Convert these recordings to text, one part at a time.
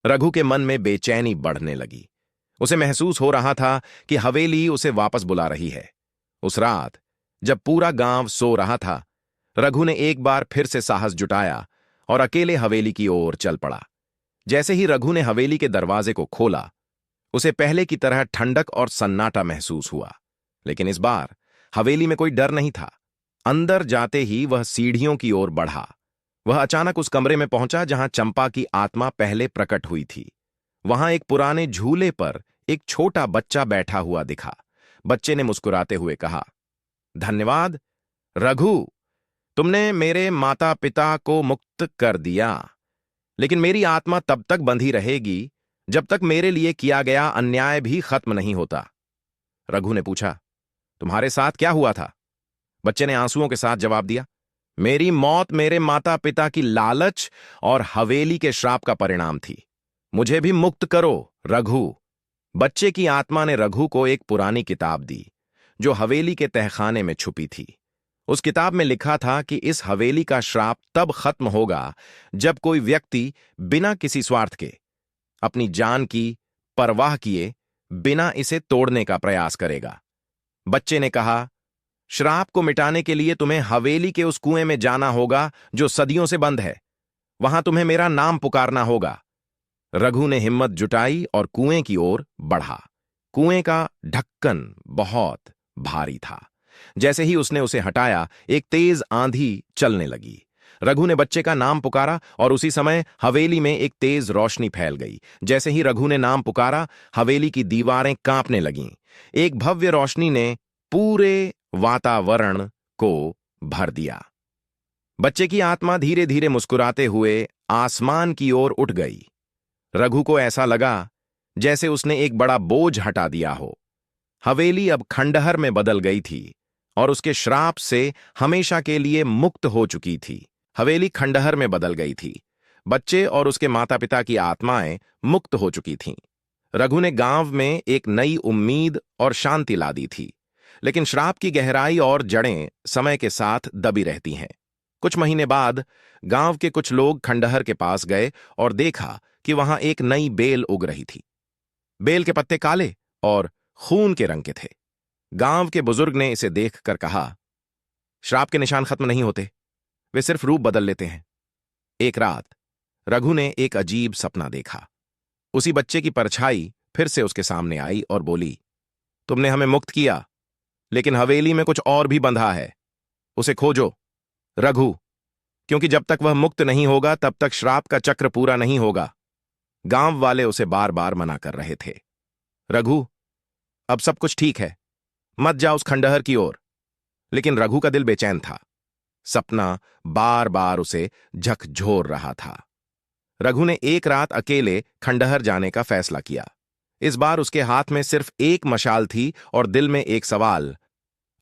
रघु के मन में बेचैनी बढ़ने लगी। उसे महसूस हो रहा था कि हवेली उसे वापस बुला रही है। उस रात जब पूरा गांव सो रहा था, रघु ने एक बार फिर से साहस जुटाया और अकेले हवेली की ओर चल पड़ा। जैसे ही रघु ने हवेली के दरवाजे को खोला, उसे पहले की तरह ठंडक और सन्नाटा महसूस हुआ। लेकिन इस बार हवेली में कोई डर नहीं था। अंदर जाते ही वह सीढ़ियों की ओर बढ़ा। वह अचानक उस कमरे में पहुंचा जहां चंपा की आत्मा पहले प्रकट हुई थी। वहां एक पुराने झूले पर एक छोटा बच्चा बैठा हुआ दिखा। बच्चे ने मुस्कुराते हुए कहा, धन्यवाद रघु, तुमने मेरे माता पिता को मुक्त कर दिया, लेकिन मेरी आत्मा तब तक बंधी रहेगी जब तक मेरे लिए किया गया अन्याय भी खत्म नहीं होता। रघु ने पूछा, तुम्हारे साथ क्या हुआ था? बच्चे ने आंसुओं के साथ जवाब दिया, मेरी मौत मेरे माता पिता की लालच और हवेली के श्राप का परिणाम थी। मुझे भी मुक्त करो रघु। बच्चे की आत्मा ने रघु को एक पुरानी किताब दी जो हवेली के तहखाने में छुपी थी। उस किताब में लिखा था कि इस हवेली का श्राप तब खत्म होगा जब कोई व्यक्ति बिना किसी स्वार्थ के, अपनी जान की परवाह किए बिना इसे तोड़ने का प्रयास करेगा। बच्चे ने कहा, श्राप को मिटाने के लिए तुम्हें हवेली के उस कुएं में जाना होगा जो सदियों से बंद है। वहां तुम्हें मेरा नाम पुकारना होगा। रघु ने हिम्मत जुटाई और कुएं की ओर बढ़ा। कुएं का ढक्कन बहुत भारी था। जैसे ही उसने उसे हटाया, एक तेज आंधी चलने लगी। रघु ने बच्चे का नाम पुकारा और उसी समय हवेली में एक तेज रोशनी फैल गई। जैसे ही रघु ने नाम पुकारा, हवेली की दीवारें कांपने लगीं। एक भव्य रोशनी ने पूरे वातावरण को भर दिया। बच्चे की आत्मा धीरे धीरे मुस्कुराते हुए आसमान की ओर उठ गई। रघु को ऐसा लगा जैसे उसने एक बड़ा बोझ हटा दिया हो। हवेली अब खंडहर में बदल गई थी और उसके श्राप से हमेशा के लिए मुक्त हो चुकी थी। हवेली खंडहर में बदल गई थी। बच्चे और उसके माता पिता की आत्माएं मुक्त हो चुकी थीं। रघु ने गांव में एक नई उम्मीद और शांति ला दी थी। लेकिन श्राप की गहराई और जड़ें समय के साथ दबी रहती हैं। कुछ महीने बाद गांव के कुछ लोग खंडहर के पास गए और देखा कि वहां एक नई बेल उग रही थी। बेल के पत्ते काले और खून के रंग के थे। गांव के बुजुर्ग ने इसे देखकर कहा, श्राप के निशान खत्म नहीं होते, वे सिर्फ रूप बदल लेते हैं। एक रात रघु ने एक अजीब सपना देखा। उसी बच्चे की परछाई फिर से उसके सामने आई और बोली, तुमने हमें मुक्त किया, लेकिन हवेली में कुछ और भी बंधा है। उसे खोजो रघु, क्योंकि जब तक वह मुक्त नहीं होगा तब तक श्राप का चक्र पूरा नहीं होगा। गांव वाले उसे बार बार मना कर रहे थे। रघु, अब सब कुछ ठीक है, मत जाओ उस खंडहर की ओर। लेकिन रघु का दिल बेचैन था। सपना बार बार उसे झकझोर रहा था। रघु ने एक रात अकेले खंडहर जाने का फैसला किया। इस बार उसके हाथ में सिर्फ एक मशाल थी और दिल में एक सवाल,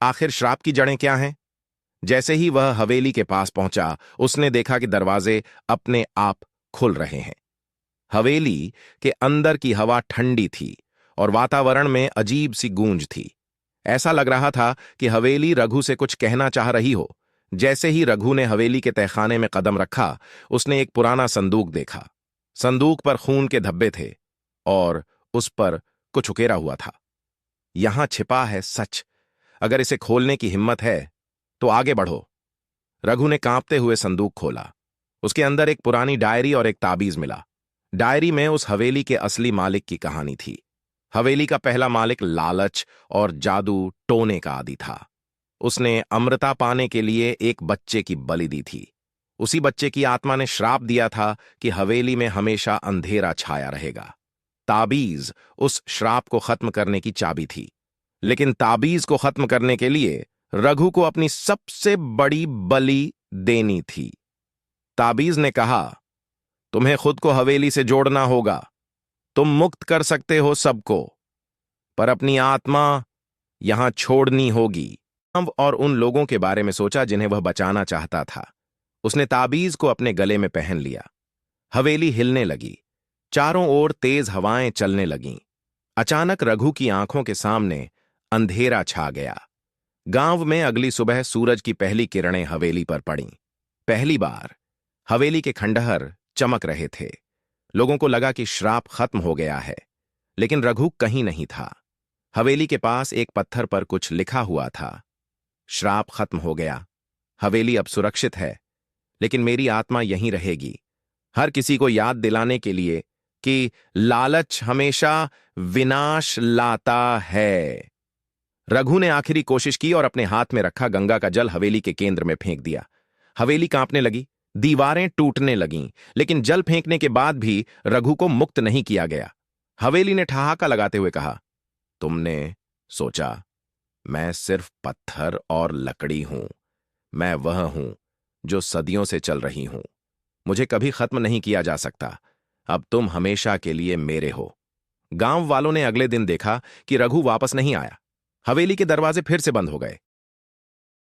आखिर श्राप की जड़ें क्या हैं? जैसे ही वह हवेली के पास पहुंचा, उसने देखा कि दरवाजे अपने आप खुल रहे हैं। हवेली के अंदर की हवा ठंडी थी और वातावरण में अजीब सी गूंज थी। ऐसा लग रहा था कि हवेली रघु से कुछ कहना चाह रही हो। जैसे ही रघु ने हवेली के तहखाने में कदम रखा, उसने एक पुराना संदूक देखा। संदूक पर खून के धब्बे थे और उस पर कुछ उकेरा हुआ था। यहां छिपा है सच, अगर इसे खोलने की हिम्मत है तो आगे बढ़ो। रघु ने कांपते हुए संदूक खोला। उसके अंदर एक पुरानी डायरी और एक ताबीज मिला। डायरी में उस हवेली के असली मालिक की कहानी थी। हवेली का पहला मालिक लालच और जादू टोने का आदी था। उसने अमृता पाने के लिए एक बच्चे की बलि दी थी। उसी बच्चे की आत्मा ने श्राप दिया था कि हवेली में हमेशा अंधेरा छाया रहेगा। ताबीज उस श्राप को खत्म करने की चाबी थी। लेकिन ताबीज को खत्म करने के लिए रघु को अपनी सबसे बड़ी बलि देनी थी। ताबीज ने कहा, तुम्हें खुद को हवेली से जोड़ना होगा। तुम मुक्त कर सकते हो सबको, पर अपनी आत्मा यहां छोड़नी होगी। और उन लोगों के बारे में सोचा जिन्हें वह बचाना चाहता था। उसने ताबीज को अपने गले में पहन लिया। हवेली हिलने लगी। चारों ओर तेज हवाएं चलने लगीं। अचानक रघु की आंखों के सामने अंधेरा छा गया। गांव में अगली सुबह सूरज की पहली किरणें हवेली पर पड़ीं। पहली बार हवेली के खंडहर चमक रहे थे। लोगों को लगा कि श्राप खत्म हो गया है, लेकिन रघु कहीं नहीं था। हवेली के पास एक पत्थर पर कुछ लिखा हुआ था। श्राप खत्म हो गया, हवेली अब सुरक्षित है, लेकिन मेरी आत्मा यहीं रहेगी, हर किसी को याद दिलाने के लिए कि लालच हमेशा विनाश लाता है। रघु ने आखिरी कोशिश की और अपने हाथ में रखा गंगा का जल हवेली के केंद्र में फेंक दिया। हवेली कांपने लगी, दीवारें टूटने लगीं, लेकिन जल फेंकने के बाद भी रघु को मुक्त नहीं किया गया। हवेली ने ठहाका लगाते हुए कहा, तुमने सोचा मैं सिर्फ पत्थर और लकड़ी हूं। मैं वह हूं जो सदियों से चल रही हूं। मुझे कभी खत्म नहीं किया जा सकता। अब तुम हमेशा के लिए मेरे हो। गांव वालों ने अगले दिन देखा कि रघु वापस नहीं आया। हवेली के दरवाजे फिर से बंद हो गए।